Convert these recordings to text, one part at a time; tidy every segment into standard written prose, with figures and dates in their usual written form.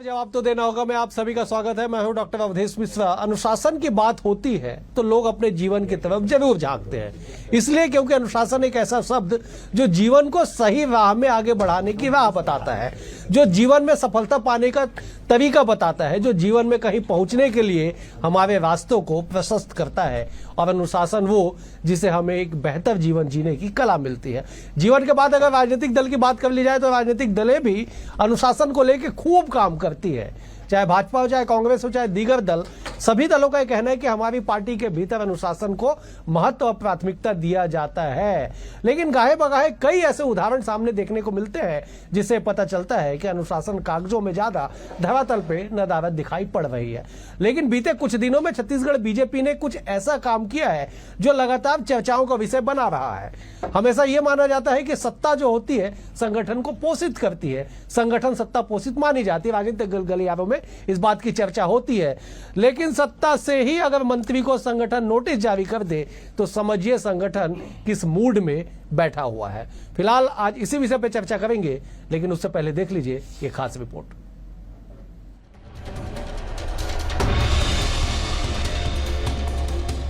जवाब तो देना होगा। मैं आप सभी का स्वागत है। मैं हूं डॉक्टर अवधेश मिश्रा। अनुशासन की बात होती है तो लोग अपने जीवन की तरफ जरूर झांकते हैं, इसलिए क्योंकि अनुशासन एक ऐसा शब्द जो जीवन को सही राह में आगे बढ़ाने की राह बताता है, जो जीवन में सफलता पाने का तरीका बताता है, जो जीवन में कहीं पहुंचने के लिए हमारे रास्तों को प्रशस्त करता है। और अनुशासन वो जिसे हमें एक बेहतर जीवन जीने की कला मिलती है। जीवन के बाद अगर राजनीतिक दल की बात कर ली जाए तो राजनीतिक दलें भी अनुशासन को लेकर खूब काम करती है, चाहे भाजपा हो, चाहे कांग्रेस हो, चाहे दीगर दल। सभी दलों का यह कहना है कि हमारी पार्टी के भीतर अनुशासन को महत्व और प्राथमिकता दिया जाता है। लेकिन गाहे बगाहे कई ऐसे उदाहरण सामने देखने को मिलते हैं जिससे पता चलता है कि अनुशासन कागजों में ज्यादा धरातल पे नदारद दिखाई पड़ रही है। लेकिन बीते कुछ दिनों में छत्तीसगढ़ बीजेपी ने कुछ ऐसा काम किया है जो लगातार चर्चाओं का विषय बना रहा है। हमेशा यह माना जाता है कि सत्ता जो होती है संगठन को पोषित करती है, संगठन सत्ता पोषित मानी जाती है। राजनीतिक गलियारों में इस बात की चर्चा होती है, लेकिन सत्ता से ही अगर मंत्री को संगठन नोटिस जारी कर दे तो समझिए संगठन किस मूड में बैठा हुआ है। फिलहाल आज इसी विषय पर चर्चा करेंगे, लेकिन उससे पहले देख लीजिए ये खास रिपोर्ट।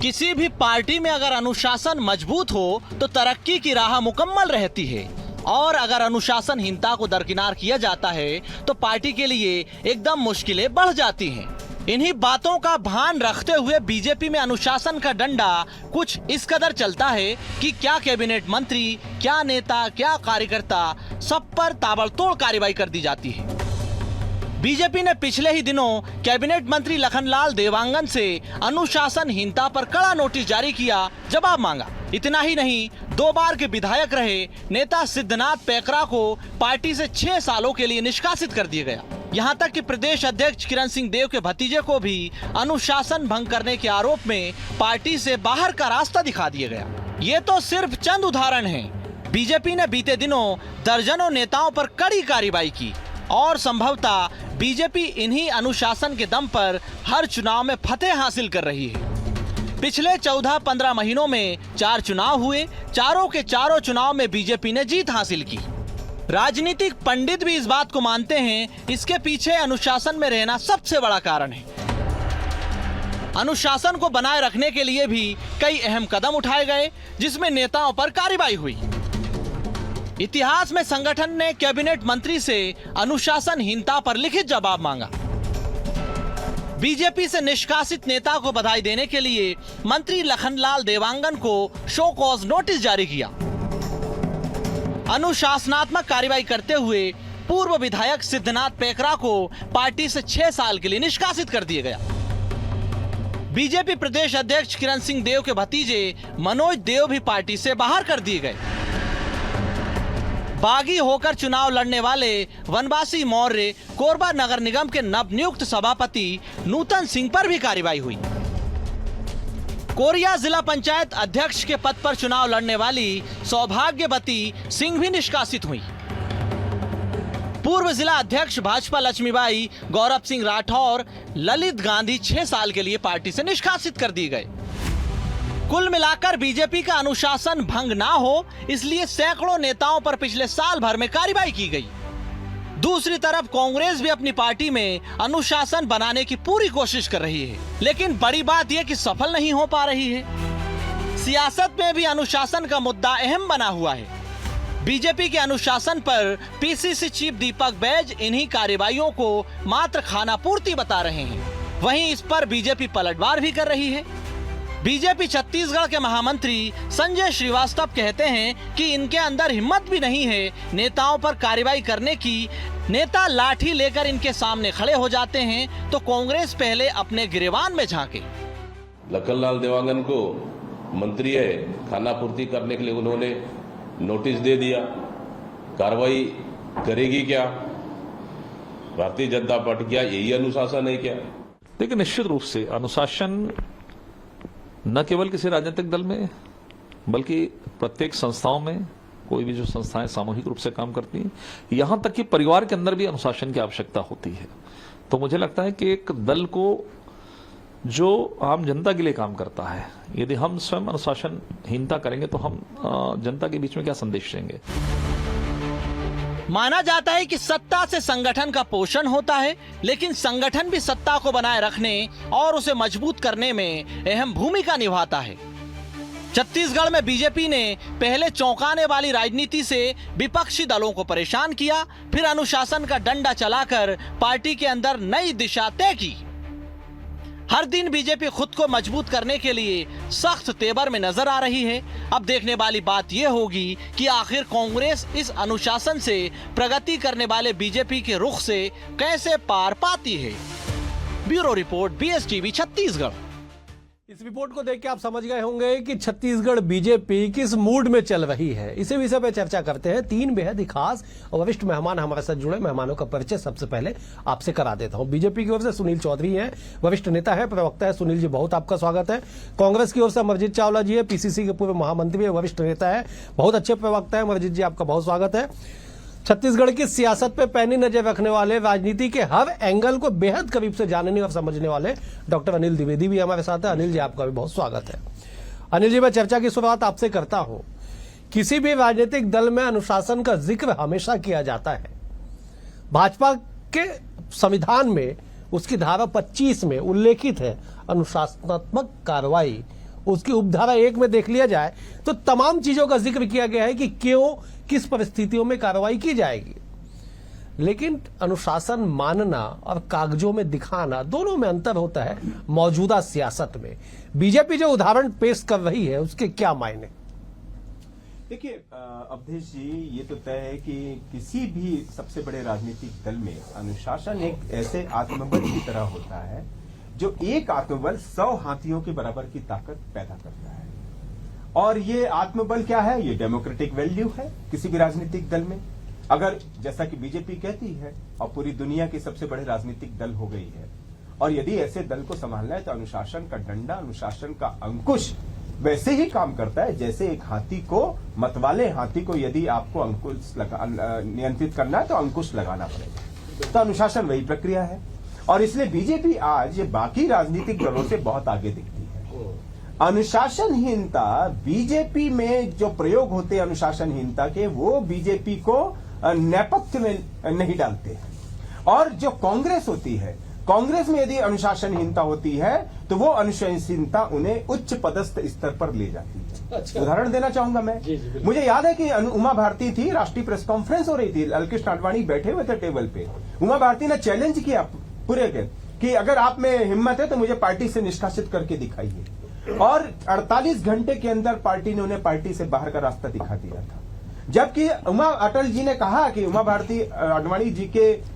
किसी भी पार्टी में अगर अनुशासन मजबूत हो तो तरक्की की राह मुकम्मल रहती है, और अगर अनुशासनहीनता को दरकिनार किया जाता है तो पार्टी के लिए एकदम मुश्किलें बढ़ जाती हैं। इन्हीं बातों का भान रखते हुए बीजेपी में अनुशासन का डंडा कुछ इस कदर चलता है कि क्या कैबिनेट मंत्री, क्या नेता, क्या कार्यकर्ता, सब पर ताबड़तोड़ कार्रवाई कर दी जाती है। बीजेपी ने पिछले ही दिनों कैबिनेट मंत्री लखनलाल देवांगन से अनुशासनहीनता पर कड़ा नोटिस जारी किया, जवाब मांगा। इतना ही नहीं, 2 बार के विधायक रहे नेता सिद्धनाथ पैकरा को पार्टी से 6 सालों के लिए निष्कासित कर दिया गया। यहाँ तक कि प्रदेश अध्यक्ष किरण सिंह देव के भतीजे को भी अनुशासन भंग करने के आरोप में पार्टी से बाहर का रास्ता दिखा दिया गया। ये तो सिर्फ चंद उदाहरण हैं। बीजेपी ने बीते दिनों दर्जनों नेताओं पर कड़ी कार्रवाई की और संभवतः बीजेपी इन्हीं अनुशासन के दम पर हर चुनाव में फतेह हासिल कर रही है। पिछले 14-15 महीनों में 4 चुनाव हुए, चारों के चारों चुनाव में बीजेपी ने जीत हासिल की। राजनीतिक पंडित भी इस बात को मानते हैं, इसके पीछे अनुशासन में रहना सबसे बड़ा कारण है। अनुशासन को बनाए रखने के लिए भी कई अहम कदम उठाए गए, जिसमें नेताओं पर कार्रवाई हुई। इतिहास में संगठन ने कैबिनेट मंत्री से अनुशासनहीनता पर लिखित जवाब मांगा। बीजेपी से निष्कासित नेता को बधाई देने के लिए मंत्री लखनलाल देवांगन को शो कॉज नोटिस जारी किया। अनुशासनात्मक कार्रवाई करते हुए पूर्व विधायक सिद्धनाथ पैकरा को पार्टी से 6 साल के लिए निष्कासित कर दिया गया। बीजेपी प्रदेश अध्यक्ष किरण सिंह देव के भतीजे मनोज देव भी पार्टी से बाहर कर दिए गए। बागी होकर चुनाव लड़ने वाले वनवासी मौर्य कोरबा नगर निगम के नवनियुक्त सभापति नूतन सिंह पर भी कार्रवाई हुई। कोरिया जिला पंचायत अध्यक्ष के पद पर चुनाव लड़ने वाली सौभाग्यवती सिंह भी निष्कासित हुई। पूर्व जिला अध्यक्ष भाजपा लक्ष्मीबाई गौरव सिंह राठौर, ललित गांधी 6 साल के लिए पार्टी से निष्कासित कर दिए गए। कुल मिलाकर बीजेपी का अनुशासन भंग ना हो, इसलिए सैकड़ों नेताओं पर पिछले साल भर में कार्रवाई की गई। दूसरी तरफ कांग्रेस भी अपनी पार्टी में अनुशासन बनाने की पूरी कोशिश कर रही है, लेकिन बड़ी बात यह कि सफल नहीं हो पा रही है। सियासत में भी अनुशासन का मुद्दा अहम बना हुआ है। बीजेपी के अनुशासन पर पीसीसी चीफ दीपक बैज इन्हीं कार्रवाइयों को मात्र खानापूर्ति बता रहे हैं। वहीं इस पर बीजेपी पलटवार भी कर रही है। बीजेपी छत्तीसगढ़ के महामंत्री संजय श्रीवास्तव कहते हैं कि इनके अंदर हिम्मत भी नहीं है नेताओं पर कार्रवाई करने की। नेता लाठी लेकर इनके सामने खड़े हो जाते हैं तो कांग्रेस पहले अपने गिरेबान में झांके। लखनलाल देवांगन को मंत्री है, खानापूर्ति करने के लिए उन्होंने नोटिस दे दिया। कार्रवाई करेगी क्या भारतीय जनता पार्टी? क्या यही अनुशासन है क्या? देखिए, निश्चित रूप से अनुशासन न केवल किसी राजनीतिक दल में बल्कि प्रत्येक संस्थाओं में, कोई भी जो संस्थाएं सामूहिक रूप से काम करती हैं, यहां तक कि परिवार के अंदर भी अनुशासन की आवश्यकता होती है। तो मुझे लगता है कि एक दल को जो आम जनता के लिए काम करता है, यदि हम स्वयं अनुशासनहीनता करेंगे तो हम जनता के बीच में क्या संदेश देंगे? माना जाता है कि सत्ता से संगठन का पोषण होता है, लेकिन संगठन भी सत्ता को बनाए रखने और उसे मजबूत करने में अहम भूमिका निभाता है। छत्तीसगढ़ में बीजेपी ने पहले चौंकाने वाली राजनीति से विपक्षी दलों को परेशान किया, फिर अनुशासन का डंडा चलाकर पार्टी के अंदर नई दिशा तय की। हर दिन बीजेपी खुद को मजबूत करने के लिए सख्त तेवर में नजर आ रही है। अब देखने वाली बात यह होगी कि आखिर कांग्रेस इस अनुशासन से प्रगति करने वाले बीजेपी के रुख से कैसे पार पाती है। Bureau report, BSTV Chhattisgarh. इस रिपोर्ट को देख के आप समझ गए होंगे कि छत्तीसगढ़ बीजेपी किस मूड में चल रही है। इसी विषय पर चर्चा करते हैं। तीन बेहद ही खास और वरिष्ठ मेहमान हमारे साथ जुड़े। मेहमानों का परिचय सबसे पहले आपसे करा देता हूं। बीजेपी की ओर से सुनील चौधरी हैं, वरिष्ठ नेता है, प्रवक्ता है। सुनील जी, बहुत आपका स्वागत है। कांग्रेस की ओर से अमरजीत चावला जी है, PCC के पूर्व महामंत्री है, वरिष्ठ नेता है, बहुत अच्छे प्रवक्ता है। अमरजीत जी, आपका बहुत स्वागत है। छत्तीसगढ़ की सियासत पे पैनी नजर रखने वाले, राजनीति के हर एंगल को बेहद करीब से जानने और समझने वाले डॉक्टर अनिल द्विवेदी भी हमारे साथ है। अनिल जी, आपका भी बहुत स्वागत है। अनिल जी, मैं चर्चा की शुरुआत आपसे करता हूं। किसी भी राजनीतिक दल में अनुशासन का जिक्र हमेशा किया जाता है। भाजपा के संविधान में उसकी धारा 25 में उल्लेखित है अनुशासनात्मक कार्रवाई। उसकी उपधारा 1 में देख लिया जाए तो तमाम चीजों का जिक्र किया गया है कि क्यों, किस परिस्थितियों में कार्रवाई की जाएगी। लेकिन अनुशासन मानना और कागजों में दिखाना, दोनों में अंतर होता है मौजूदा सियासत में। बीजेपी जो उदाहरण पेश कर रही है उसके क्या मायने? देखिए अवधेश जी, ये तो तय है कि किसी भी सबसे बड़े राजनीतिक दल में अनुशासन एक ऐसे आत्मबल की तरह होता है जो एक आत्मबल 100 हाथियों के बराबर की ताकत पैदा करता है। और ये आत्मबल क्या है? ये डेमोक्रेटिक वैल्यू है किसी भी राजनीतिक दल में। अगर जैसा कि बीजेपी कहती है और पूरी दुनिया की सबसे बड़े राजनीतिक दल हो गई है, और यदि ऐसे दल को संभालना है तो अनुशासन का डंडा, अनुशासन का अंकुश वैसे ही काम करता है जैसे एक हाथी को, मतवाले हाथी को यदि आपको अंकुश नियंत्रित करना है तो अंकुश लगाना पड़ेगा। तो अनुशासन वही प्रक्रिया है। और इसलिए बीजेपी आज बाकी राजनीतिक दलों से बहुत आगे दिखती है। अनुशासनहीनता, बीजेपी में जो प्रयोग होते हैं अनुशासनहीनता के, वो बीजेपी को नेपथ्य में नहीं डालते हैं। और जो कांग्रेस होती है, कांग्रेस में यदि अनुशासनहीनता होती है तो वो अनुशासनहीनता उन्हें उच्च पदस्थ स्तर पर ले जाती है। अच्छा। उदाहरण देना चाहूंगा मैं। मुझे याद है कि उमा भारती थी, राष्ट्रीय प्रेस कॉन्फ्रेंस हो रही थी, लालकृष्ण आडवाणी बैठे हुए थे टेबल पे। उमा भारती ने चैलेंज किया पूरे कि अगर आप में हिम्मत है तो मुझे पार्टी से निष्कासित करके दिखाइए। और 48 घंटे के अंदर पार्टी ने उन्हें पार्टी से बाहर का रास्ता दिखा दिया था। जबकि अटल जी ने कहा कि उमा भारती आडवाणी जी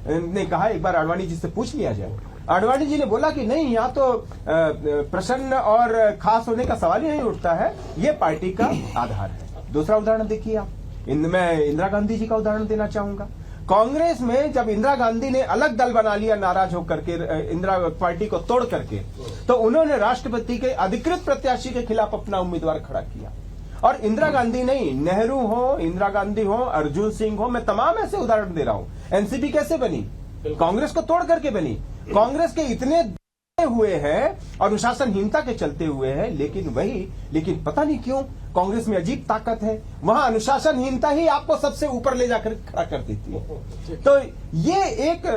ने कहा, एक बार आडवाणी जी से पूछ लिया जाए। आडवाणी जी ने बोला कि नहीं, यहाँ तो प्रसन्न और खास होने का सवाल ही नहीं उठता है, ये पार्टी का आधार है। दूसरा उदाहरण देखिए आप, मैं इंदिरा गांधी जी का उदाहरण देना चाहूंगा। कांग्रेस में जब इंदिरा गांधी ने अलग दल बना लिया नाराज होकर के, इंदिरा पार्टी को तोड़ करके, तो उन्होंने राष्ट्रपति के अधिकृत प्रत्याशी के खिलाफ अपना उम्मीदवार खड़ा किया। और इंदिरा गांधी नहीं, नेहरू हो, इंदिरा गांधी हो, अर्जुन सिंह हो, मैं तमाम ऐसे उदाहरण दे रहा हूं। एनसीपी कैसे बनी? कांग्रेस को तोड़ करके बनी। कांग्रेस के इतने हुए हैं अनुशासनहीनता के चलते हुए हैं, लेकिन पता नहीं क्यों कांग्रेस में अजीब ताकत है, वहां अनुशासनहीनता ही आपको सबसे ऊपर ले जाकर खड़ा कर देती है। तो ये एक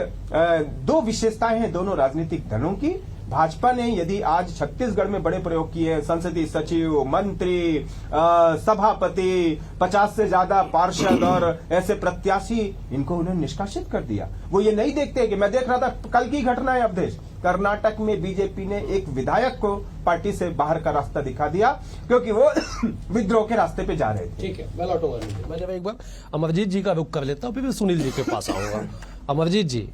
दो विशेषताएं हैं दोनों राजनीतिक दलों की। भाजपा ने यदि आज छत्तीसगढ़ में बड़े प्रयोग किए, संसदीय सचिव, मंत्री, सभापति, 50 से ज्यादा पार्षद और ऐसे प्रत्याशी, इनको उन्होंने निष्कासित कर दिया। वो ये नहीं देखते कि मैं देख रहा था कल की घटना है अवधेश, कर्नाटक में बीजेपी ने एक विधायक को पार्टी से बाहर का रास्ता दिखा दिया क्योंकि वो विद्रोह के रास्ते पे जा रहे थे। ठीक है, मैं लौटूंगा। मैं जब एक बार अमरजीत जी का रुख कर लेता हूं, फिर सुनील जी के पास आऊंगा। अमरजीत जी,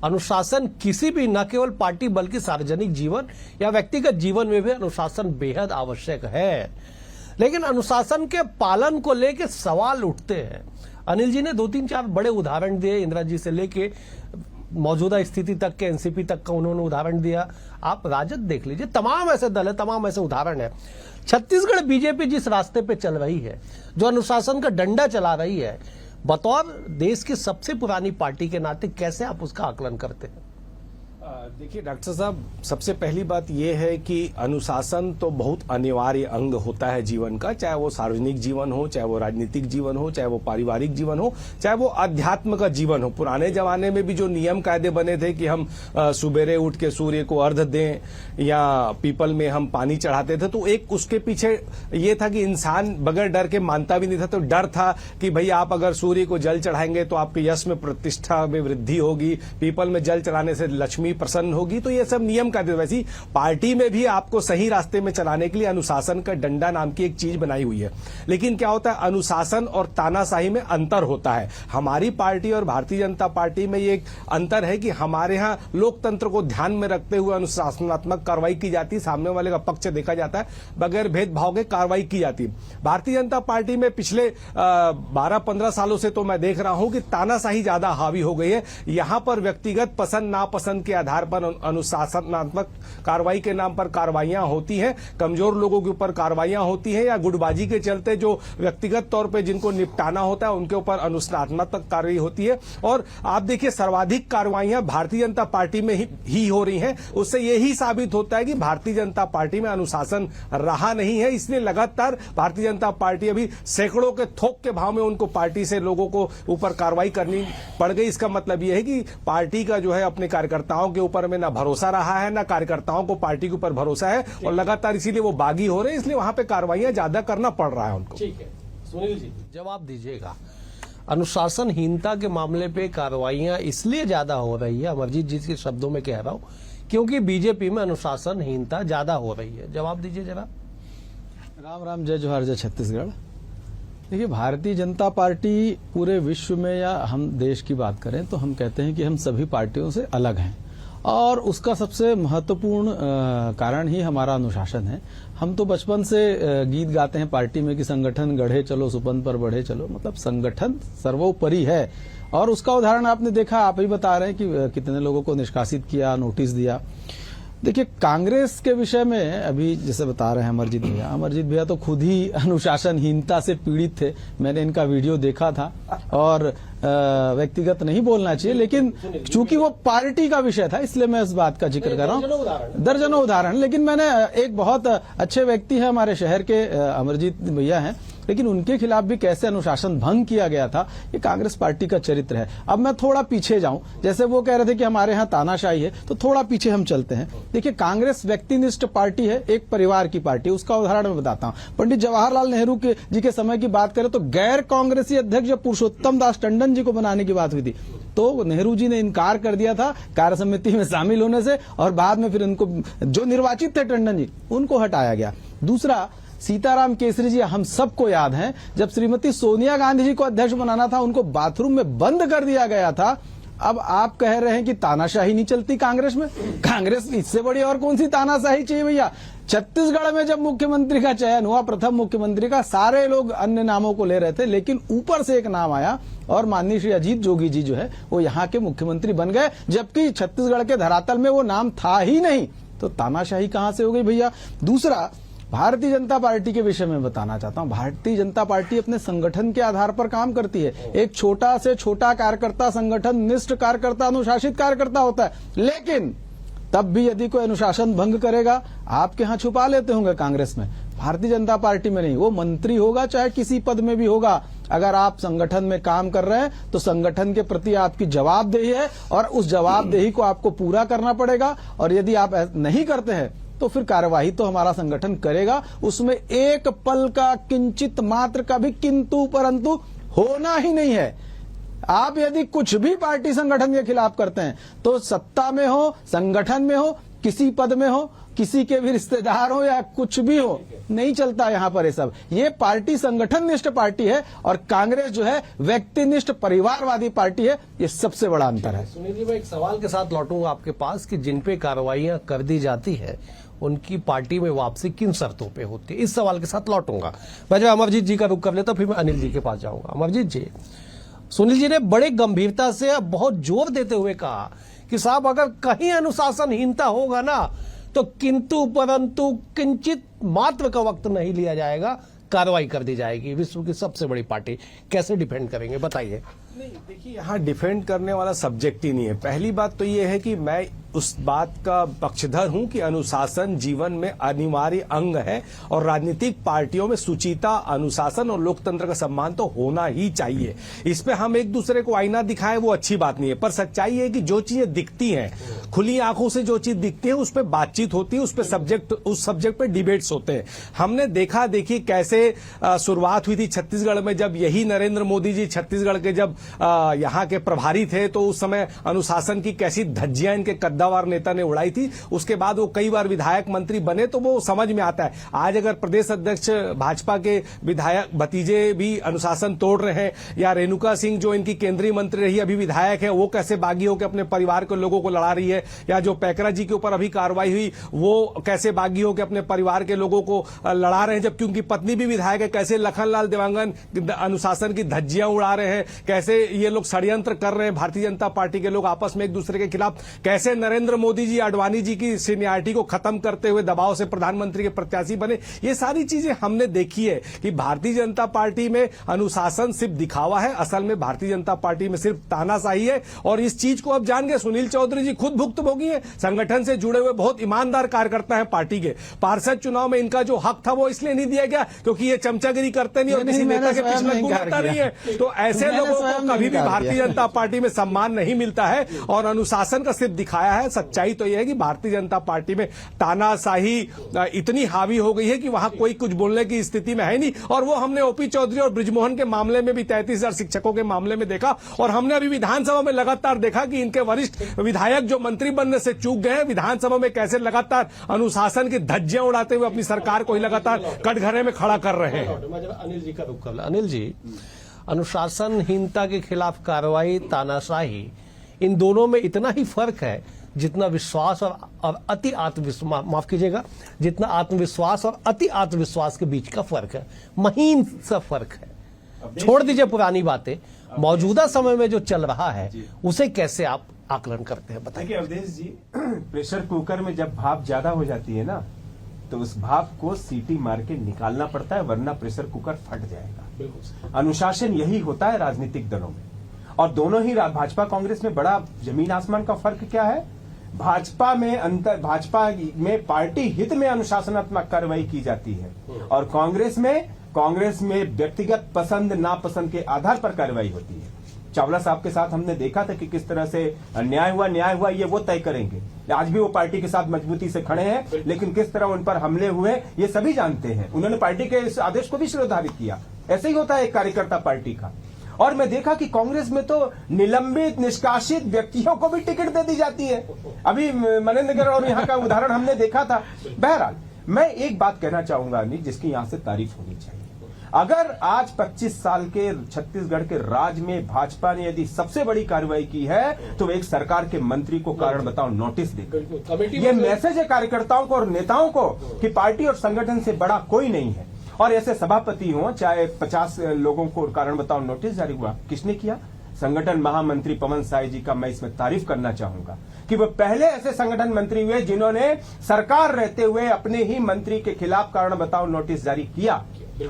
अनुशासन किसी भी, न केवल पार्टी बल्कि सार्वजनिक जीवन या व्यक्तिगत जीवन में भी अनुशासन बेहद आवश्यक है, लेकिन अनुशासन के पालन को लेकर सवाल उठते हैं। अनिल जी ने 2-3-4 बड़े उदाहरण दिए, इंदिरा जी से लेके मौजूदा स्थिति तक के, एनसीपी तक का उन्होंने उदाहरण दिया। आप राजद देख लीजिए, तमाम ऐसे दल है, तमाम ऐसे उदाहरण है। छत्तीसगढ़ बीजेपी जिस रास्ते पे चल रही है, जो अनुशासन का डंडा चला रही है, बतौर देश की सबसे पुरानी पार्टी के नाते कैसे आप उसका आकलन करते हैं? देखिए डॉक्टर साहब, सबसे पहली बात यह है कि अनुशासन तो बहुत अनिवार्य अंग होता है जीवन का, चाहे वो सार्वजनिक जीवन हो, चाहे वो राजनीतिक जीवन हो, चाहे वो पारिवारिक जीवन हो, चाहे वो अध्यात्म का जीवन हो। पुराने जमाने में भी जो नियम कायदे बने थे कि हम सुबेरे उठ के सूर्य को अर्घ्य दें या पीपल में हम पानी चढ़ाते थे, तो एक उसके पीछे ये था कि इंसान बगैर डर के मानता भी नहीं था। तो डर था कि भाई आप अगर सूर्य को जल चढ़ाएंगे तो आपके यश में प्रतिष्ठा में वृद्धि होगी, पीपल में जल चढ़ाने से लक्ष्मी प्रसन्न होगी। तो ये सब नियम का वैसी पार्टी में भी आपको सही रास्ते में चलाने के लिए अनुशासन का डंडा नाम की एक चीज बनाई हुई है। लेकिन क्या होता है, अनुशासन और तानाशाही में अंतर होता है। हमारी पार्टी और भारतीय जनता पार्टी में ये एक अंतर है कि हमारे यहाँ लोकतंत्र को ध्यान में रखते हुए अनुशासनात्मक कार्रवाई की जाती है, सामने वाले का पक्ष देखा जाता है, बगैर भेदभाव के कार्रवाई की जाती है। भारतीय जनता पार्टी में पिछले 12-15 सालों से तो मैं देख रहा हूं कि तानाशाही ज्यादा हावी हो गई है। यहां पर व्यक्तिगत पसंद नापसंद के आधार पर अनुशासनात्मक कार्रवाई के नाम पर कार्रवाइयां होती हैं, कमजोर लोगों के ऊपर कार्रवाइयां होती हैं, या गुटबाजी के चलते जो व्यक्तिगत तौर पे जिनको निपटाना होता है उनके ऊपर अनुशासनात्मक कार्रवाई होती है। और आप देखिए सर्वाधिक कार्रवाइयां भारतीय जनता पार्टी में ही हो रही हैं। उससे यही साबित होता है कि भारतीय जनता पार्टी में अनुशासन रहा नहीं है। इसलिए लगातार भारतीय जनता पार्टी अभी सैकड़ों के थोक के भाव में उनको पार्टी से लोगों को ऊपर कार्रवाई करनी पड़ गई। इसका मतलब यह है कि पार्टी का जो है अपने कार्यकर्ताओं के ऊपर में ना भरोसा रहा है, ना कार्यकर्ताओं को पार्टी के ऊपर भरोसा है, और लगातार इसीलिए वो बागी हो रहे हैं। इसलिए वहां पे कार्रवाइयां ज्यादा करना पड़ रहा है उनको। ठीक है, सुनील जी जवाब दीजिएगा। अनुशासनहीनता के मामले पे कार्रवाइयां इसलिए ज्यादा हो रही है, अमरजीत जी के शब्दों में कह रहा हूं, क्योंकि बीजेपी में अनुशासनहीनता ज्यादा हो रही है। जवाब दीजिए जरा। राम राम, जय जोहार, जय छत्तीसगढ़। देखिए, भारतीय जनता पार्टी पूरे विश्व में या हम देश की बात करें तो हम कहते हैं कि हम सभी पार्टियों से अलग हैं, और उसका सबसे महत्वपूर्ण कारण ही हमारा अनुशासन है। हम तो बचपन से गीत गाते हैं पार्टी में कि संगठन गढ़े चलो सुपन पर बढ़े चलो, मतलब संगठन सर्वोपरि है। और उसका उदाहरण आपने देखा, आप ही बता रहे हैं कि कितने लोगों को निष्कासित किया, नोटिस दिया। देखिए, कांग्रेस के विषय में अभी जैसे बता रहे हैं अमरजीत भैया तो खुद ही अनुशासनहीनता से पीड़ित थे। मैंने इनका वीडियो देखा था, और व्यक्तिगत नहीं बोलना चाहिए, लेकिन चूंकि वो पार्टी का विषय था इसलिए मैं इस बात का जिक्र कर रहा हूँ। दर्जनों उदाहरण। लेकिन मैंने एक बहुत अच्छे व्यक्ति है हमारे शहर के, अमरजीत भैया हैं, लेकिन उनके खिलाफ भी कैसे अनुशासन भंग किया गया था, ये कांग्रेस पार्टी का चरित्र है। अब मैं थोड़ा पीछे जाऊं, जैसे वो कह रहे थे कि हमारे यहाँ तानाशाही है, तो थोड़ा पीछे हम चलते हैं। देखिए, कांग्रेस व्यक्तिनिष्ठ पार्टी है, एक परिवार की पार्टी। उसका उदाहरण मैं बताता हूं। पंडित जवाहरलाल नेहरू जी के समय की बात करें तो गैर कांग्रेसी अध्यक्ष जब पुरुषोत्तम दास टंडन जी को बनाने की बात हुई थी, तो नेहरू जी ने इनकार कर दिया था कार्य समिति में शामिल होने से, और बाद में फिर उनको, जो निर्वाचित थे टंडन जी, उनको हटाया गया। दूसरा, सीताराम केसरी जी, हम सबको याद है, जब श्रीमती सोनिया गांधी जी को अध्यक्ष बनाना था उनको बाथरूम में बंद कर दिया गया था। अब आप कह रहे हैं कि तानाशाही नहीं चलती कांग्रेस में? कांग्रेस इससे बड़ी और कौन सी तानाशाही चाहिए भैया? छत्तीसगढ़ में जब मुख्यमंत्री का चयन हुआ, प्रथम मुख्यमंत्री का, सारे लोग अन्य नामों को ले रहे थे, लेकिन ऊपर से एक नाम आया और माननीय श्री अजीत जोगी जी जो है वो यहाँ के मुख्यमंत्री बन गए, जबकि छत्तीसगढ़ के धरातल में वो नाम था ही नहीं। तो तानाशाही कहां से हो गई भैया? दूसरा, भारतीय जनता पार्टी के विषय में बताना चाहता हूं। भारतीय जनता पार्टी अपने संगठन के आधार पर काम करती है। एक छोटा से छोटा कार्यकर्ता संगठन निष्ठ कार्यकर्ता, अनुशासित कार्यकर्ता होता है, लेकिन तब भी यदि कोई अनुशासन भंग करेगा, आपके यहां छुपा लेते होंगे कांग्रेस में, भारतीय जनता पार्टी में नहीं। वो मंत्री होगा चाहे किसी पद में भी होगा, अगर आप संगठन में काम कर रहे हैं तो संगठन के प्रति आपकी जवाबदेही है, और उस जवाबदेही को आपको पूरा करना पड़ेगा। और यदि आप नहीं करते हैं तो फिर कार्यवाही तो हमारा संगठन करेगा, उसमें एक पल का किंचित मात्र का भी किंतु परंतु होना ही नहीं है। आप यदि कुछ भी पार्टी संगठन के खिलाफ करते हैं तो सत्ता में हो, संगठन में हो, किसी पद में हो, किसी के भी रिश्तेदार हो या कुछ भी हो, नहीं चलता यहाँ पर ये सब। ये पार्टी संगठन निष्ठ पार्टी है, और कांग्रेस जो है व्यक्तिनिष्ठ परिवारवादी पार्टी है। ये सबसे बड़ा अंतर है। सुनील जी, मैं एक सवाल के साथ लौटूंगा आपके पास कि जिन पे कार्रवाइयां कर दी जाती है उनकी पार्टी में वापसी किन शर्तों पे होती है, इस सवाल के साथ लौटूंगा। मैं जो अमरजीत जी का रुख कर लेता फिर मैं अनिल जी के पास जाऊंगा। अमरजीत जी, सुनील जी ने बड़े गंभीरता से बहुत जोर देते हुए कहा कि साहब अगर कहीं अनुशासनहीनता होगा ना तो किंतु परंतु किंचित मात्र का वक्त नहीं लिया जाएगा, कार्रवाई कर दी जाएगी, विश्व की सबसे बड़ी पार्टी, कैसे डिफेंड करेंगे बताइए। नहीं, देखिए यहाँ डिफेंड करने वाला सब्जेक्ट ही नहीं है। पहली बात तो ये है कि मैं उस बात का पक्षधर हूं कि अनुशासन जीवन में अनिवार्य अंग है और राजनीतिक पार्टियों में सुचिता, अनुशासन और लोकतंत्र का सम्मान तो होना ही चाहिए। इस पे हम एक दूसरे को आईना दिखाएं वो अच्छी बात नहीं है, पर सच्चाई है कि जो चीजें दिखती हैं, खुली आंखों से जो चीज दिखती है उस पर बातचीत होती है, उस सब्जेक्ट पे डिबेट्स होते हैं। हमने देखा, देखिए कैसे शुरुआत हुई थी छत्तीसगढ़ में, जब यही नरेंद्र मोदी जी छत्तीसगढ़ के जब यहाँ के प्रभारी थे तो उस समय अनुशासन की कैसी धज्जियां इनके कद्दावर नेता ने उड़ाई थी। उसके बाद वो कई बार विधायक मंत्री बने तो वो समझ में आता है। आज अगर प्रदेश अध्यक्ष भाजपा के विधायक भतीजे भी अनुशासन तोड़ रहे हैं, या रेणुका सिंह जो इनकी केंद्रीय मंत्री रही अभी विधायक है, वो कैसे बागी होकर अपने परिवार के लोगों को लड़ा रही है, या जो पैकरा जी के ऊपर अभी कार्रवाई हुई वो कैसे बागी होकर अपने परिवार के लोगों को लड़ा रहे हैं, जबकि उनकी पत्नी भी विधायक है, कैसे लखनलाल देवांगन अनुशासन की धज्जियां उड़ा रहे हैं, कैसे ये लोग षड्यंत्र कर रहे हैं, भारतीय जनता पार्टी के लोग आपस में एक दूसरे के खिलाफ, कैसे नरेंद्र मोदी जी आडवाणी जी की सीनियरिटी को खत्म करते हुए दबाव से प्रधानमंत्री के प्रत्याशी बने। ये सारी चीजें हमने देखी है कि भारतीय जनता पार्टी में अनुशासन सिर्फ दिखावा है, असल में भारतीय जनता पार्टी में सिर्फ तानाशाही है। और इस चीज को अब जान गए, सुनील चौधरी जी खुद भुक्तभोगी है, संगठन से जुड़े हुए बहुत ईमानदार कार्यकर्ता है पार्टी के। पार्षद चुनाव में इनका जो हक था वो इसलिए नहीं दिया गया क्योंकि ये चमचागिरी करते नहीं और किसी नेता के पीछे लगता नहीं है। तो ऐसे लोगों को कभी भी भारतीय जनता पार्टी में सम्मान नहीं मिलता है और अनुशासन का सिर्फ दिखाया है। सच्चाई तो यह है कि भारतीय जनता पार्टी में तानाशाही इतनी हावी हो गई है कि वहां कोई कुछ बोलने की स्थिति में है नहीं। और वो हमने ओपी चौधरी और बृजमोहन के मामले में भी 33,000 शिक्षकों के मामले में देखा, और हमने अभी विधानसभा में लगातार देखा कि इनके वरिष्ठ विधायक जो मंत्री बनने से चूक गए हैं, विधानसभा में कैसे लगातार अनुशासन की धज्जियां उड़ाते हुए अपनी सरकार को ही लगातार कटघरे में खड़ा कर रहे हैं। अनिल जी का रुख कर, अनिल जी, अनुशासनहीनता के खिलाफ कार्रवाई, तानाशाही, इन दोनों में इतना ही फर्क है जितना विश्वास और अति आत्मविश्वास, माफ कीजिएगा, जितना आत्मविश्वास और अति आत्मविश्वास के बीच का फर्क है, महीन सा फर्क है। छोड़ दीजिए पुरानी बातें, मौजूदा समय में जो चल रहा है उसे कैसे आप आकलन करते हैं बताइए। देखिए अवधेश जी, प्रेशर कुकर में जब भाप ज्यादा हो जाती है ना तो उस भाप को सीटी मार के निकालना पड़ता है, वरना प्रेशर कुकर फट जाएगा। अनुशासन यही होता है राजनीतिक दलों में, और दोनों ही भाजपा कांग्रेस में बड़ा जमीन आसमान का फर्क क्या है। भाजपा में पार्टी हित में अनुशासनात्मक कार्रवाई की जाती है, और कांग्रेस में व्यक्तिगत पसंद नापसंद के आधार पर कार्रवाई होती है। चावला साहब के साथ हमने देखा था कि किस तरह से न्याय हुआ ये वो तय करेंगे। आज भी वो पार्टी के साथ मजबूती से खड़े हैं, लेकिन किस तरह उन पर हमले हुए ये सभी जानते हैं। उन्होंने पार्टी के इस आदेश को भी शिरोधारित किया। ऐसे ही होता है एक कार्यकर्ता पार्टी का। और मैं देखा कि कांग्रेस में तो निलंबित निष्कासित व्यक्तियों को भी टिकट दे दी जाती है। अभी मनेंद्रगढ़ और यहाँ का उदाहरण हमने देखा था। बहरहाल मैं एक बात कहना चाहूंगा अनिल, जिसकी यहां से तारीफ होनी चाहिए। अगर आज 25 साल के छत्तीसगढ़ के राज में भाजपा ने यदि सबसे बड़ी कार्रवाई की है तो एक सरकार के मंत्री को कारण बताओ नोटिस देकर। ये मैसेज है कार्यकर्ताओं को और नेताओं को कि पार्टी और संगठन से बड़ा कोई नहीं है। और ऐसे सभापति हो चाहे 50 लोगों को कारण बताओ नोटिस जारी हुआ, किसने किया? संगठन महामंत्री पवन साय जी का मैं इसमें तारीफ करना चाहूंगा कि वो पहले ऐसे संगठन मंत्री हुए जिन्होंने सरकार रहते हुए अपने ही मंत्री के खिलाफ कारण बताओ नोटिस जारी किया।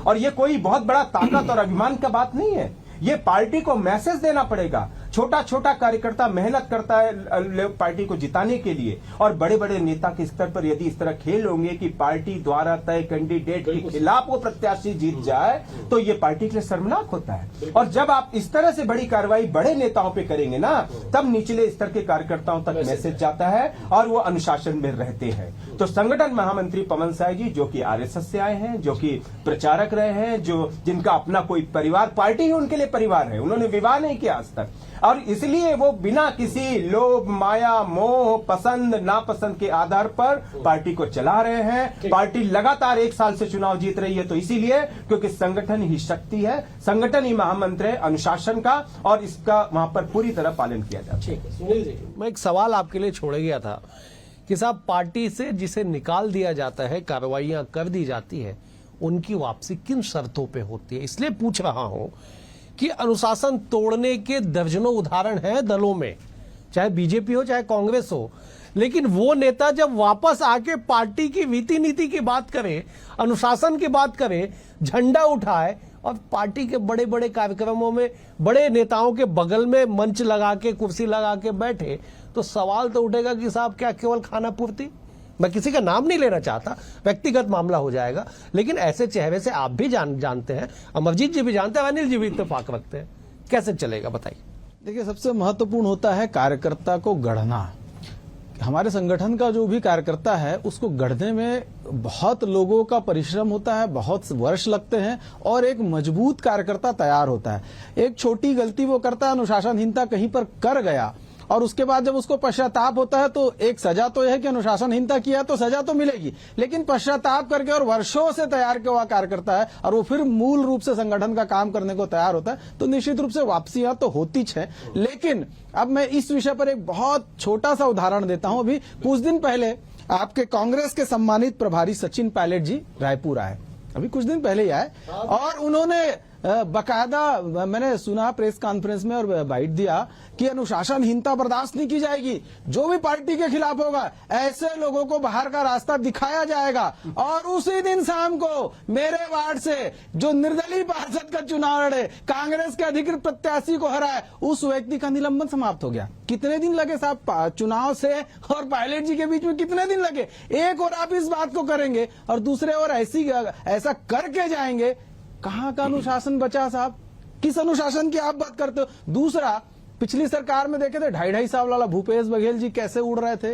और ये कोई बहुत बड़ा ताकत और अभिमान का बात नहीं है, ये पार्टी को मैसेज देना पड़ेगा। छोटा छोटा कार्यकर्ता मेहनत करता है पार्टी को जिताने के लिए, और बड़े बड़े नेता के स्तर पर यदि इस तरह खेल होंगे कि पार्टी द्वारा तय कैंडिडेट के खिलाफ वो प्रत्याशी जीत जाए तो ये पार्टी के लिए शर्मनाक होता है। और जब आप इस तरह से बड़ी कार्रवाई बड़े नेताओं पे करेंगे ना, तब निचले स्तर के कार्यकर्ताओं तक मैसेज जाता है और वो अनुशासन में रहते हैं। तो संगठन महामंत्री पवन साय जी जो कि आरएसएस से आए हैं, जो कि प्रचारक रहे हैं, जो जिनका अपना कोई परिवार, पार्टी ही उनके लिए परिवार है, उन्होंने विवाह नहीं किया आज तक, और इसलिए वो बिना किसी लोभ माया मोह पसंद नापसंद के आधार पर पार्टी को चला रहे हैं। पार्टी लगातार 1 साल से चुनाव जीत रही है तो इसीलिए क्योंकि संगठन ही शक्ति है, संगठन ही महामंत्र है अनुशासन का, और इसका वहां पर पूरी तरह पालन किया जाता है। सुनील जी, मैं एक सवाल आपके लिए छोड़ गया था कि साहब पार्टी से जिसे निकाल दिया जाता है, कार्रवाइयां कर दी जाती है, उनकी वापसी किन शर्तों पे होती है? इसलिए पूछ रहा हूं कि अनुशासन तोड़ने के दर्जनों उदाहरण हैं दलों में, चाहे बीजेपी हो चाहे कांग्रेस हो, लेकिन वो नेता जब वापस आके पार्टी की रीति नीति की बात करे, अनुशासन की बात करे, झंडा उठाए और पार्टी के बड़े बड़े कार्यक्रमों में बड़े नेताओं के बगल में मंच लगा के कुर्सी लगा के बैठे, तो सवाल तो उठेगा कि साहब क्या केवल खाना पूर्ति? मैं किसी का नाम नहीं लेना चाहता, व्यक्तिगत मामला हो जाएगा, लेकिन ऐसे चेहरे से आप भी जानते हैं, अमरजीत जी भी जानते हैं, अनिल जी भी इत्तेफाक रखते हैं, कैसे चलेगा बताइए? देखिए, सबसे महत्वपूर्ण होता है कार्यकर्ता को गढ़ना। हमारे संगठन का जो भी कार्यकर्ता है उसको गढ़ने में बहुत लोगों का परिश्रम होता है, बहुत वर्ष लगते हैं और एक मजबूत कार्यकर्ता तैयार होता है। एक छोटी गलती वो करता है, अनुशासनहीनता कहीं पर कर गया और उसके बाद जब उसको पश्चाताप होता है तो एक सजा तो यह है कि अनुशासनहीनता किया तो सजा तो मिलेगी, लेकिन पश्चाताप करके और वर्षों से तैयार किया हुआ कार्यकर्ता है और वो फिर मूल रूप से संगठन का काम करने को तैयार होता है, तो निश्चित रूप से वापसियां तो होती है। लेकिन अब मैं इस विषय पर एक बहुत छोटा सा उदाहरण देता हूं। अभी कुछ दिन पहले आपके कांग्रेस के सम्मानित प्रभारी सचिन पायलट जी रायपुर आए, अभी कुछ दिन पहले ही आए, और उन्होंने बकायदा, मैंने सुना प्रेस कॉन्फ्रेंस में और बाइट दिया कि अनुशासनहीनता बर्दाश्त नहीं की जाएगी, जो भी पार्टी के खिलाफ होगा ऐसे लोगों को बाहर का रास्ता दिखाया जाएगा। और उसी दिन शाम को मेरे वार्ड से जो निर्दलीय पार्षद का चुनाव लड़े, कांग्रेस के अधिकृत प्रत्याशी को हराए, उस व्यक्ति का निलंबन समाप्त हो गया। कितने दिन लगे साहब चुनाव से और पायलट जी के बीच में, कितने दिन लगे? एक और आप इस बात को करेंगे और दूसरे और ऐसा करके जाएंगे, कहां का अनुशासन बचा साहब? किस अनुशासन की आप बात करते हो? दूसरा, पिछली सरकार में देखे थे 2.5 साल वाला भूपेश बघेल जी कैसे उड़ रहे थे,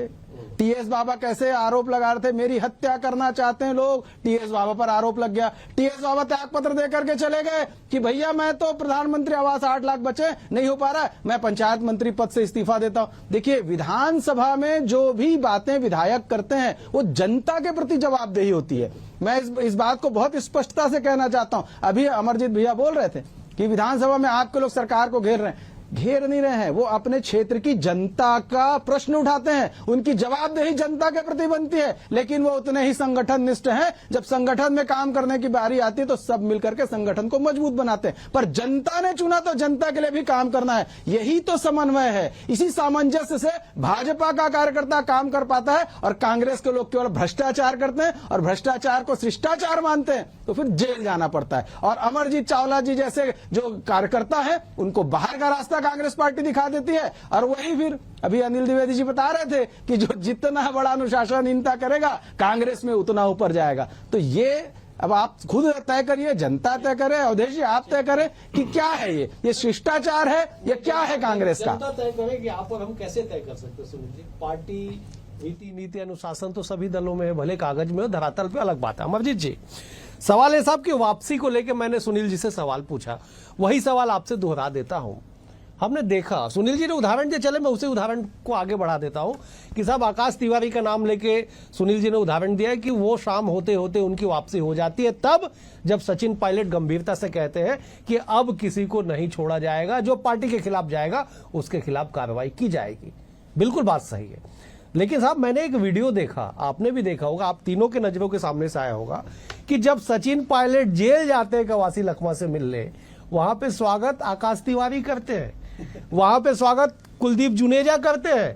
टीएस बाबा कैसे आरोप लगा रहे थे, मेरी हत्या करना चाहते हैं लोग, टीएस बाबा पर आरोप लग गया। टीएस बाबा त्याग पत्र दे करके चले गए कि भैया मैं तो प्रधानमंत्री आवास 8 लाख बचे नहीं हो पा रहा, मैं पंचायत मंत्री पद से इस्तीफा देता हूं। देखिए, विधानसभा में जो भी बातें विधायक करते हैं वो जनता के प्रति जवाबदेही होती है। मैं इस बात को बहुत स्पष्टता से कहना चाहता हूं। अभी अमरजीत भैया बोल रहे थे कि विधानसभा में आपके लोग सरकार को घेर रहे हैं, घेर नहीं रहे हैं, वो अपने क्षेत्र की जनता का प्रश्न उठाते हैं, उनकी जवाबदेही जनता के प्रति बनती है, लेकिन वो उतने ही संगठन निष्ठ हैं। जब संगठन में काम करने की बारी आती है तो सब मिलकर के संगठन को मजबूत बनाते हैं, पर जनता ने चुना तो जनता के लिए भी काम करना है, यही तो समन्वय है। इसी सामंजस्य से भाजपा का कार्यकर्ता काम कर पाता है और कांग्रेस के लोग केवल भ्रष्टाचार करते हैं और भ्रष्टाचार को शिष्टाचार मानते हैं, तो फिर जेल जाना पड़ता है। और अमरजीत चावला जी जैसे जो कार्यकर्ता है उनको बाहर का रास्ता कांग्रेस पार्टी दिखा देती है, और वही फिर अभी अनिल द्विवेदी जी बता रहे थे कि जो जितना बड़ा अनुशासनहीनता करेगा कांग्रेस में उतना ऊपर जाएगा। तो ये अब आप खुद तय करिए, जनता तय करे, अवधेश जी आप तय करें कि क्या है ये शिष्टाचार है या क्या है कांग्रेस का? जनता तय करे कि आप और हम कैसे तय कर सकते हैं सुनील जी? पार्टी रीति नीति अनुशासन तो सभी दलों में है, भले कागज में हो, धरातल पे अलग बात है। अमरजीत जी, सवाल है साहब की वापसी को लेकर मैंने सुनील जी से सवाल पूछा, वही सवाल आपसे दोहरा देता हूं। हमने देखा, सुनील जी ने उदाहरण दिए, चले मैं उसी उदाहरण को आगे बढ़ा देता हूं कि साहब आकाश तिवारी का नाम लेके सुनील जी ने उदाहरण दिया कि वो शाम होते होते उनकी वापसी हो जाती है, तब जब सचिन पायलट गंभीरता से कहते हैं कि अब किसी को नहीं छोड़ा जाएगा, जो पार्टी के खिलाफ जाएगा उसके खिलाफ कार्रवाई की जाएगी। बिल्कुल बात सही है, लेकिन साहब मैंने एक वीडियो देखा, आपने भी देखा होगा, आप तीनों के नजरों के सामने से आया होगा कि जब सचिन पायलट जेल जाते हैं कवासी लखमा से मिलने, वहां पे स्वागत आकाश तिवारी करते हैं, वहां पे स्वागत कुलदीप जुनेजा करते हैं,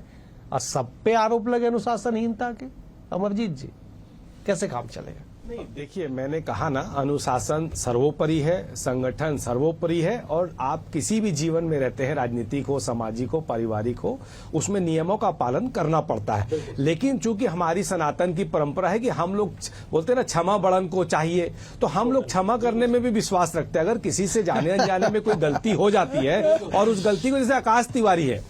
और सब पे आरोप लगे अनुशासनहीनता के। अमरजीत जी, कैसे काम चलेगा? नहीं, देखिए मैंने कहा ना, अनुशासन सर्वोपरि है, संगठन सर्वोपरि है, और आप किसी भी जीवन में रहते हैं, राजनीतिक हो, सामाजिक हो, पारिवारिक हो, उसमें नियमों का पालन करना पड़ता है। लेकिन चूंकि हमारी सनातन की परंपरा है कि हम लोग बोलते हैं ना, क्षमा बड़न को चाहिए, तो हम लोग क्षमा करने में भी विश्वास रखते हैं। अगर किसी से जाने अनजाने में कोई गलती हो जाती है और उस गलती को, जैसे आकाश तिवारी है,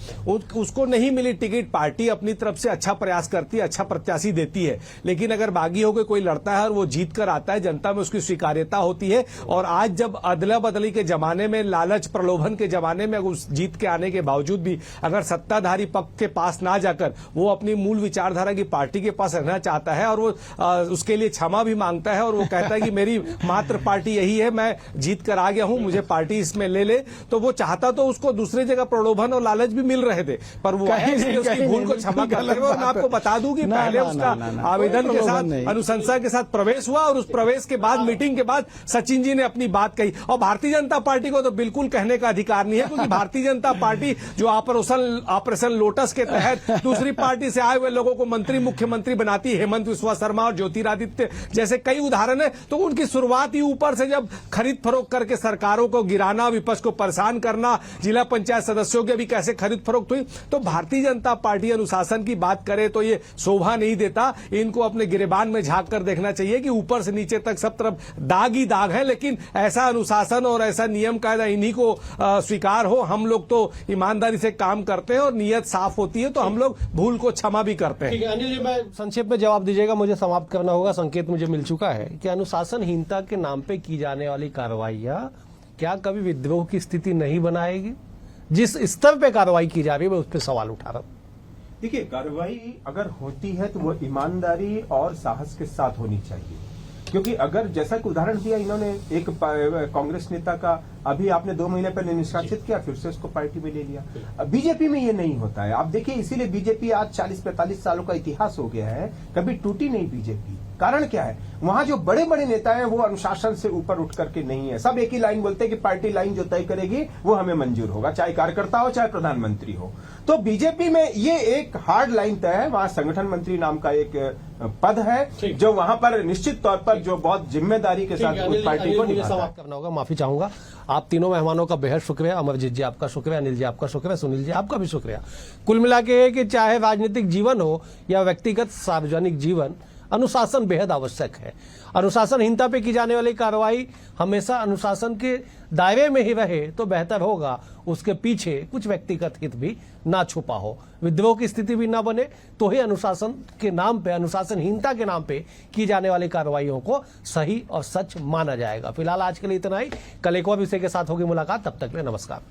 उसको नहीं मिली टिकट, पार्टी अपनी तरफ से अच्छा प्रयास करती है, अच्छा प्रत्याशी देती है, लेकिन अगर बागी होकर कोई लड़ता है और वो जीत कर आता है, जनता में उसकी स्वीकार्यता होती है। और आज जब अदला बदली के जमाने में, लालच प्रलोभन के जमाने में, उस जीत के आने के बावजूद भी अगर सत्ताधारी पक्ष के पास ना जाकर वो अपनी मूल विचारधारा की पार्टी के पास रहना चाहता है और वो उसके लिए क्षमा भी मांगता है और वो कहता है कि मेरी मात्र पार्टी यही है, मैं जीत कर आ गया हूं, मुझे पार्टी इसमें ले ले, तो वो चाहता तो उसको दूसरी जगह प्रलोभन और लालच भी मिल रहे थे, पर वो उसकी भूल को क्षमा करते हुए मैं आपको बता दूं कि पहले उसका आवेदन के साथ, अनुशंसा के साथ प्रवेश प्रवेश हुआ और उस प्रवेश के बाद मीटिंग के बाद सचिन जी ने अपनी बात कही। और भारतीय जनता पार्टी को तो बिल्कुल कहने का अधिकार नहीं है, क्योंकि भारतीय जनता पार्टी जो ऑपरेशन लोटस के तहत दूसरी पार्टी से आए हुए लोगों को मंत्री मुख्यमंत्री बनाती है, हेमंत विश्वा शर्मा और ज्योतिरादित्य जैसे कई उदाहरण है, तो उनकी शुरुआत ही ऊपर से जब खरीद फरोख्त करके सरकारों को गिराना, विपक्ष को परेशान करना, जिला पंचायत सदस्यों के भी कैसे खरीद फरोख्त हुई। तो भारतीय जनता पार्टी अनुशासन की बात करे तो ये शोभा नहीं देता। इनको अपने गिरेबान में झांक कर देखना चाहिए कि ऊपर से नीचे तक सब तरफ दाग ही दाग है, लेकिन ऐसा अनुशासन और ऐसा नियम कायदा इन्हीं को स्वीकार हो। हम लोग तो ईमानदारी से काम करते हैं और नीयत साफ होती है तो हम लोग भूल को क्षमा भी करते हैं। ठीक है अनिल जी, मैं संक्षेप में जवाब दीजिएगा, मुझे समाप्त करना होगा। संकेत मुझे मिल चुका है कि अनुशासनहीनता के नाम पे की जाने वाली कार्रवाइयां क्या कभी विद्रोह की स्थिति नहीं बनाएगी? जिस स्तर पे कार्रवाई की जा रही है मैं उस पर सवाल उठा रहा हूं। देखिए, कार्रवाई अगर होती है तो वो ईमानदारी और साहस के साथ होनी चाहिए, क्योंकि अगर जैसा कि उदाहरण दिया इन्होंने एक कांग्रेस नेता का, अभी आपने 2 महीने पहले निष्कासित किया, फिर से उसको पार्टी में ले लिया। बीजेपी में ये नहीं होता है, आप देखिए, इसीलिए बीजेपी आज 40-45 सालों का इतिहास हो गया है, कभी टूटी नहीं बीजेपी। कारण क्या है, वहां जो बड़े बड़े नेता हैं वो अनुशासन से ऊपर उठ करके नहीं है। सब एक ही लाइन बोलते हैं कि पार्टी लाइन जो तय करेगी वो हमें मंजूर होगा, चाहे कार्यकर्ता हो चाहे प्रधानमंत्री हो। तो बीजेपी में ये एक हार्ड लाइन तय है। वहां संगठन मंत्री नाम का एक पद है जो वहां पर निश्चित तौर पर जो बहुत जिम्मेदारी के साथ उस पार्टी को मुझे समाप्त करना होगा, माफी चाहूंगा। आप तीनों मेहमानों का बेहद शुक्रिया। अमरजीत जी आपका शुक्रिया, अनिल जी आपका शुक्रिया, सुनील जी आपका भी शुक्रिया। कुल मिला के कि चाहे राजनीतिक जीवन हो या व्यक्तिगत सार्वजनिक जीवन, अनुशासन बेहद आवश्यक है। अनुशासनहीनता पे की जाने वाली कार्रवाई हमेशा अनुशासन के दायरे में ही रहे तो बेहतर होगा, उसके पीछे कुछ व्यक्तिगत हित भी ना छुपा हो, विद्रोह की स्थिति भी ना बने, तो ही अनुशासन के नाम पे, अनुशासनहीनता के नाम पे की जाने वाली कार्रवाइयों को सही और सच माना जाएगा। फिलहाल आज के लिए इतना ही, कल एक और विषय के साथ होगी मुलाकात, तब तक के लिए नमस्कार।